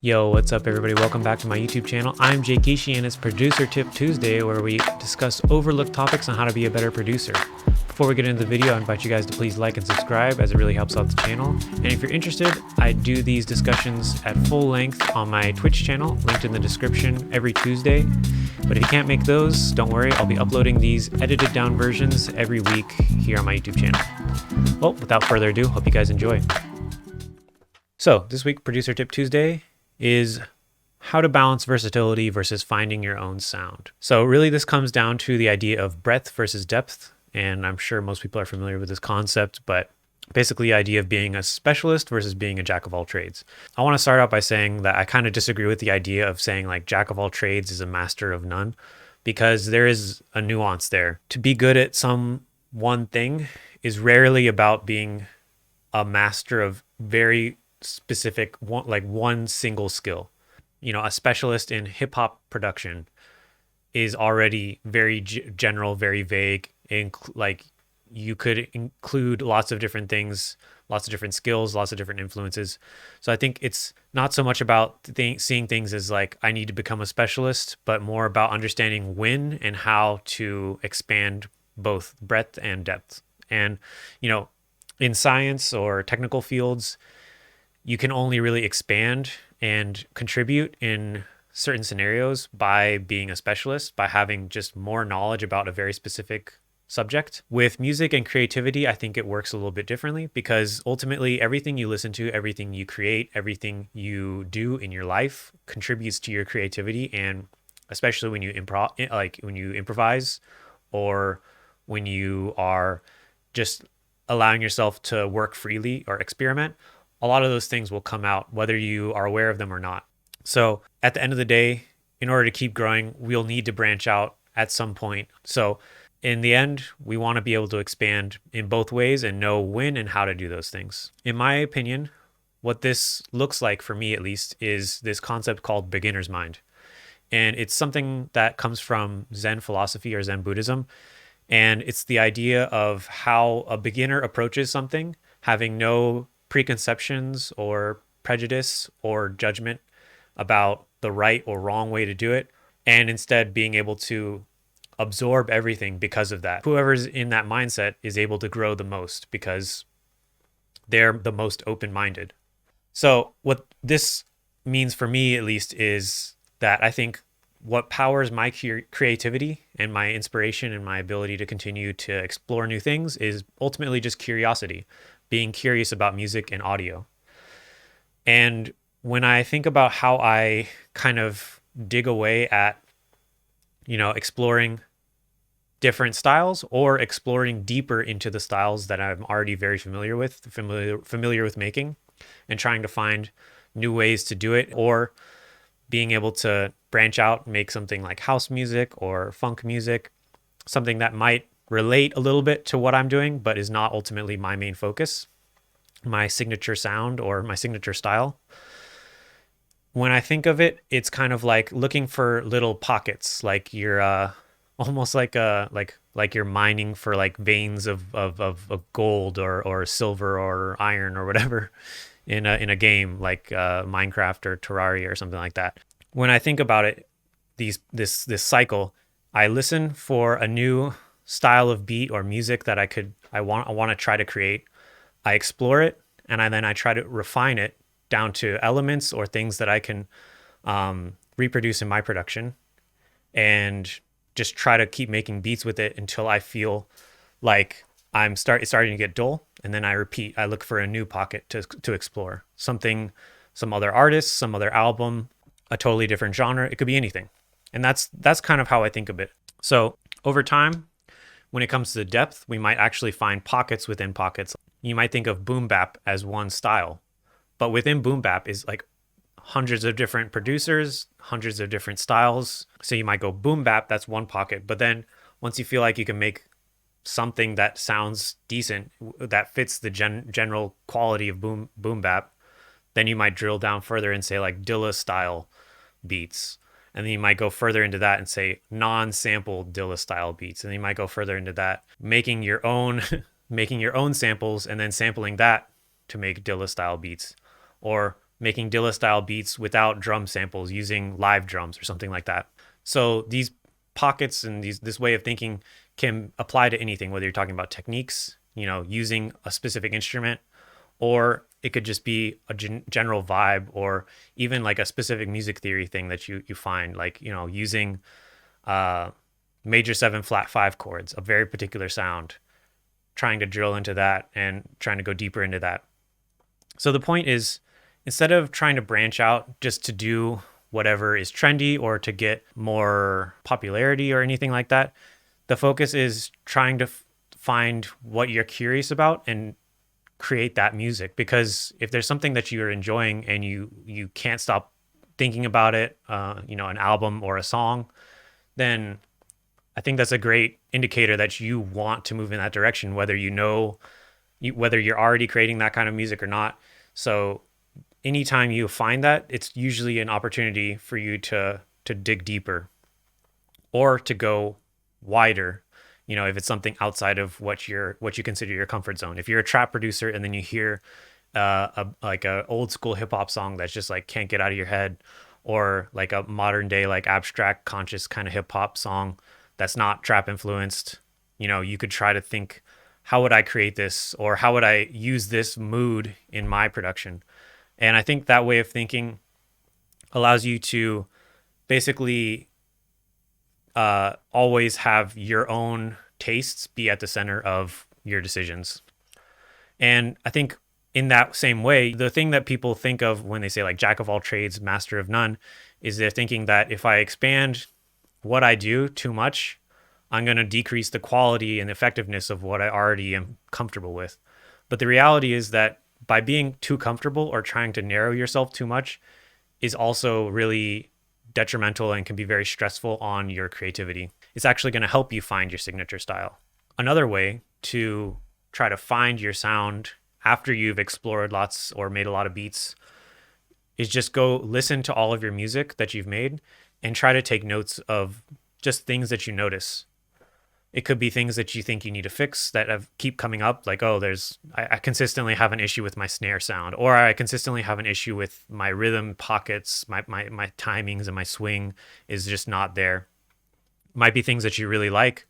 Yo, what's up, everybody? Welcome back to my YouTube channel. I'm Jake Ishii, and it's Producer Tip Tuesday, where we discuss overlooked topics on how to be a better producer. Before we get into the video, I invite you guys to please like and subscribe, as it really helps out the channel. And if you're interested, I do these discussions at full length on my Twitch channel, linked in the description, every Tuesday. But if you can't make those, don't worry, I'll be uploading these edited down versions every week here on my YouTube channel. Well, without further ado, hope you guys enjoy. So this week, Producer Tip Tuesday is how to balance versatility versus finding your own sound. So really this comes down to the idea of breadth versus depth. And I'm sure most people are familiar with this concept, but basically the idea of being a specialist versus being a jack of all trades. I want to start out by saying that I kind of disagree with the idea of saying like jack of all trades is a master of none, because there is a nuance there. To be good at some one thing is rarely about being a master of very specific one single skill. You know, a specialist in hip hop production is already very general, very vague. Like you could include lots of different things, lots of different skills, lots of different influences. So I think it's not so much about seeing things as like I need to become a specialist, but more about understanding when and how to expand both breadth and depth. And you know, in science or technical fields, you can only really expand and contribute in certain scenarios by being a specialist, by having just more knowledge about a very specific subject. With music and creativity, I think it works a little bit differently, because ultimately everything you listen to, everything you create, everything you do in your life contributes to your creativity. And especially when you improvise, or when you are just allowing yourself to work freely or experiment, a lot of those things will come out whether you are aware of them or not. So at the end of the day, in order to keep growing, we'll need to branch out at some point. So in the end, we want to be able to expand in both ways and know when and how to do those things. In my opinion, what this looks like, for me at least, is this concept called beginner's mind. And it's something that comes from Zen philosophy or Zen Buddhism. And it's the idea of how a beginner approaches something, having no preconceptions or prejudice or judgment about the right or wrong way to do it, and instead being able to absorb everything because of that. Whoever's in that mindset is able to grow the most because they're the most open-minded. So what this means for me, at least, is that I think what powers my creativity and my inspiration and my ability to continue to explore new things is ultimately just curiosity, being curious about music and audio. And when I think about how I kind of dig away at, exploring different styles or exploring deeper into the styles that I'm already very familiar with making, and trying to find new ways to do it, or being able to branch out and make something like house music or funk music, something that might relate a little bit to what I'm doing, but is not ultimately my main focus, my signature sound or my signature style. When I think of it, it's kind of like looking for little pockets, like you're almost like you're mining for like veins of gold or silver or iron or whatever in a game like Minecraft or Terraria or something like that. When I think about it, this cycle, I listen for a new style of beat or music that I want to try to create. I explore it, and then I try to refine it down to elements or things that I can reproduce in my production, and just try to keep making beats with it until I feel like it's starting to get dull. And then I repeat. I look for a new pocket to explore, something, some other artist, some other album, a totally different genre. It could be anything. And that's kind of how I think of it. So over time, when it comes to depth, we might actually find pockets within pockets. You might think of boom bap as one style, but within boom bap is like hundreds of different producers, hundreds of different styles. So you might go boom bap, that's one pocket. But then once you feel like you can make something that sounds decent, that fits the general quality of boom bap, then you might drill down further and say like Dilla style beats. And then you might go further into that and say non-sampled Dilla style beats. And then you might go further into that, making your own samples and then sampling that to make Dilla style beats. Or making Dilla style beats without drum samples, using live drums or something like that. So these pockets and this way of thinking can apply to anything, whether you're talking about techniques, using a specific instrument, or it could just be a general vibe, or even like a specific music theory thing that you find, like, using major 7 flat 5 chords, a very particular sound, trying to drill into that and trying to go deeper into that. So the point is, instead of trying to branch out just to do whatever is trendy or to get more popularity or anything like that, the focus is trying to find what you're curious about and create that music. Because if there's something that you're enjoying and you can't stop thinking about it, an album or a song, then I think that's a great indicator that you want to move in that direction, whether whether you're already creating that kind of music or not. So anytime you find that, it's usually an opportunity for you to dig deeper or to go wider. If it's something outside of what you consider your comfort zone. If you're a trap producer and then you hear like a old school hip hop song that's just like can't get out of your head, or like a modern day like abstract conscious kind of hip hop song that's not trap influenced, you could try to think, how would I create this, or how would I use this mood in my production? And I think that way of thinking allows you to basically always have your own tastes be at the center of your decisions. And I think in that same way, the thing that people think of when they say like jack of all trades, master of none, is they're thinking that if I expand what I do too much, I'm going to decrease the quality and effectiveness of what I already am comfortable with. But the reality is that by being too comfortable or trying to narrow yourself too much is also really detrimental and can be very stressful on your creativity. It's actually going to help you find your signature style. Another way to try to find your sound after you've explored lots or made a lot of beats is just go listen to all of your music that you've made and try to take notes of just things that you notice. It could be things that you think you need to fix that keep coming up, like, oh, I consistently have an issue with my snare sound, or I consistently have an issue with my rhythm pockets, my timings and my swing is just not there. Might be things that you really like,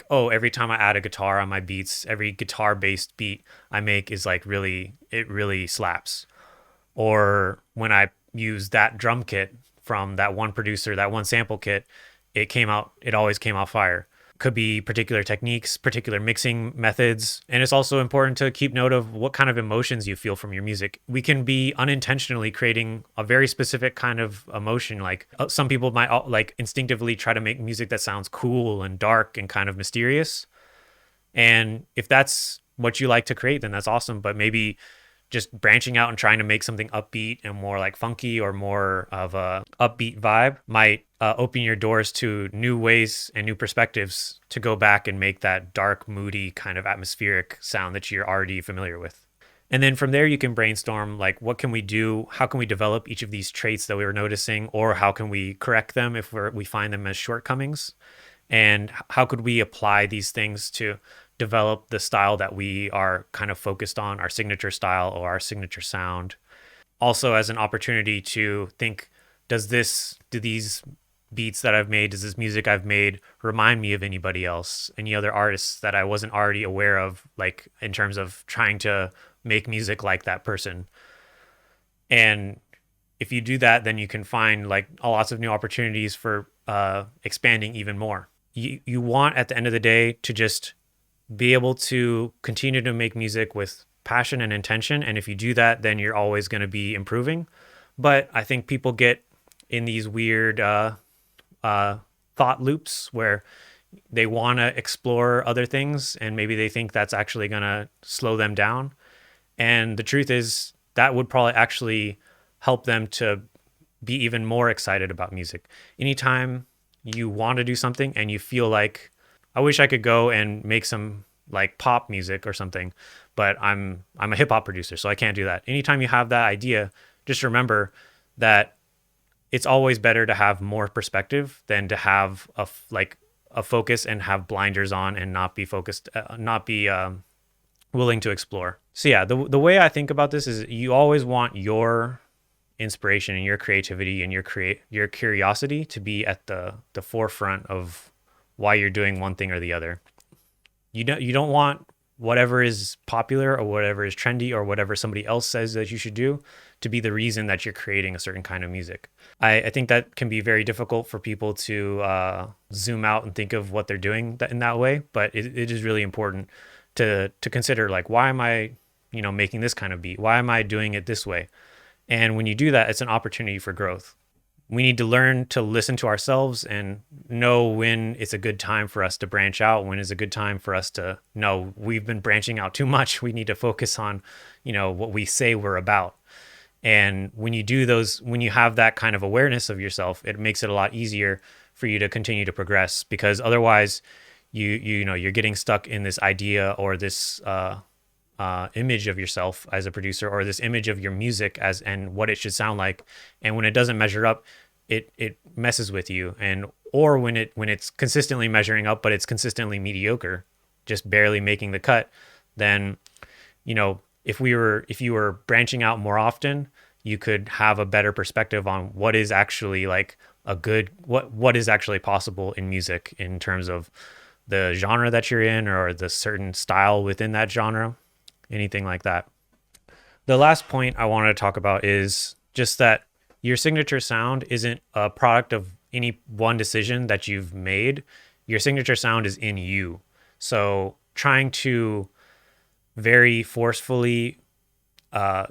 oh, every time I add a guitar on my beats, every guitar-based beat I make is like it really slaps. Or when I use that drum kit from that one producer, that one sample kit, it always came out fire. Could be particular techniques, particular mixing methods. And it's also important to keep note of what kind of emotions you feel from your music. We can be unintentionally creating a very specific kind of emotion. Like some people might like instinctively try to make music that sounds cool and dark and kind of mysterious. And if that's what you like to create, then that's awesome. But maybe just branching out and trying to make something upbeat and more like funky or more of a upbeat vibe might open your doors to new ways and new perspectives to go back and make that dark, moody kind of atmospheric sound that you're already familiar with. And then from there, you can brainstorm, like, what can we do? How can we develop each of these traits that we were noticing? Or how can we correct them if we find them as shortcomings? And how could we apply these things to develop the style that we are kind of focused on, our signature style or our signature sound? Also as an opportunity to think, do these beats that I've made, does this music I've made remind me of anybody else, any other artists that I wasn't already aware of, like in terms of trying to make music like that person? And if you do that, then you can find like lots of new opportunities for expanding even more. You want at the end of the day to just be able to continue to make music with passion and intention. And if you do that, then you're always going to be improving. But I think people get in these weird thought loops where they want to explore other things and maybe they think that's actually going to slow them down. And the truth is that would probably actually help them to be even more excited about music. Anytime you want to do something and you feel like, I wish I could go and make some like pop music or something, but I'm a hip hop producer, so I can't do that. Anytime you have that idea, just remember that it's always better to have more perspective than to have a focus and have blinders on and not be focused, not be willing to explore. So yeah, the way I think about this is you always want your inspiration and your creativity and your curiosity to be at the forefront of why you're doing one thing or the other. You don't want whatever is popular or whatever is trendy or whatever somebody else says that you should do to be the reason that you're creating a certain kind of music. I think that can be very difficult for people to zoom out and think of what they're doing in that way, but it is really important to consider, like, why am I, making this kind of beat? Why am I doing it this way? And when you do that, it's an opportunity for growth. We need to learn to listen to ourselves and know when it's a good time for us to branch out, when is a good time for us to know we've been branching out too much. We need to focus on, what we say we're about. And when you do those, when you have that kind of awareness of yourself, it makes it a lot easier for you to continue to progress, because otherwise you're getting stuck in this idea or this image of yourself as a producer, or this image of your music and what it should sound like. And when it doesn't measure up, it messes with you. And or when it's consistently measuring up, but it's consistently mediocre, just barely making the cut, then if you were branching out more often, you could have a better perspective on what is actually like what is actually possible in music in terms of the genre that you're in, or the certain style within that genre, anything like that. The last point I want to talk about is just that your signature sound isn't a product of any one decision that you've made. Your signature sound is in you. So trying to very forcefully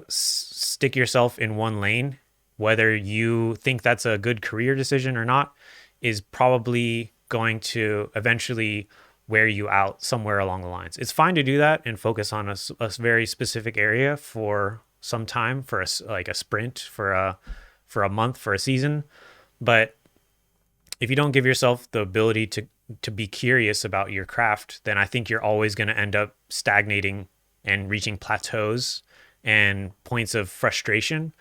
stick yourself in one lane, whether you think that's a good career decision or not, is probably going to eventually wear you out somewhere along the lines. It's fine to do that and focus on a very specific area for some time, for a sprint, for a month, for a season. But if you don't give yourself the ability to be curious about your craft, then I think you're always going to end up stagnating and reaching plateaus and points of frustration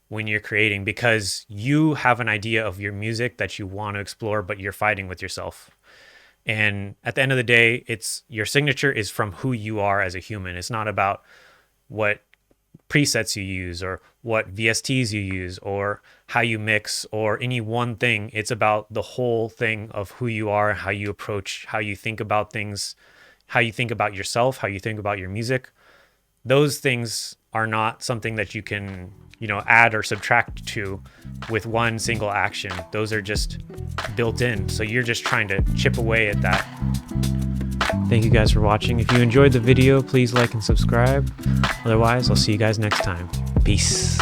when you're creating, because you have an idea of your music that you want to explore, but you're fighting with yourself. And at the end of the day, your signature is from who you are as a human. It's not about what presets you use or what VSTs you use or how you mix or any one thing. It's about the whole thing of who you are, how you approach, how you think about things, how you think about yourself, how you think about your music. Those things are not something that you can, add or subtract to with one single action. Those are just built in. So you're just trying to chip away at that. Thank you guys for watching. If you enjoyed the video, please like and subscribe. Otherwise, I'll see you guys next time. Peace.